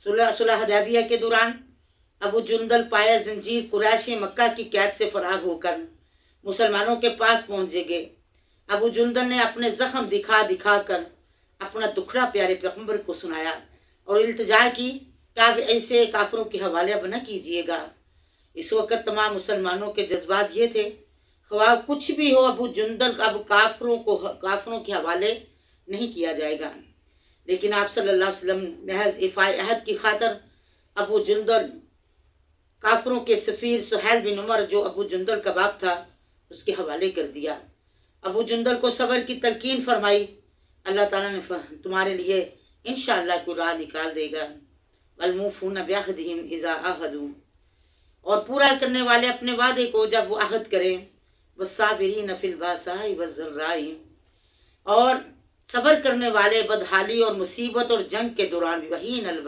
صلح حدیبیہ کے دوران ابو جندل پایا زنجیر قریش مکہ کی قید سے فرار ہو کر مسلمانوں کے پاس پہنچ گئے۔ ابو جندل نے اپنے زخم دکھا دکھا کر اپنا دکھڑا پیارے پیغمبر کو سنایا اور التجا کی کہ آپ ایسے کافروں کے حوالے اب نہ کیجیے گا۔ اس وقت تمام مسلمانوں کے جذبات یہ تھے، خواہ کچھ بھی ہو ابو جندل اب کافروں کے حوالے نہیں کیا جائے گا۔ لیکن آپ صلی اللہ علیہ وسلم محض ایفائے عہد کی خاطر ابو جندل کافروں کے سفیر سہیل بن عمر جو ابو جندل کا باپ تھا اس کے حوالے کر دیا۔ ابو جندل کو صبر کی تلقین فرمائی۔ اللہ تعالیٰ نے تمہارے لیے انشاءاللہ کوئی راہ نکال دے گا۔ والموفون بعہدہم اذا عاہدوا، اور پورا کرنے والے اپنے وعدے کو جب وہ عہد کریں۔ والصابرین فی الباساء والضراء، اور صبر کرنے والے بدحالی اور مصیبت اور جنگ کے دوران بھی وحین الباس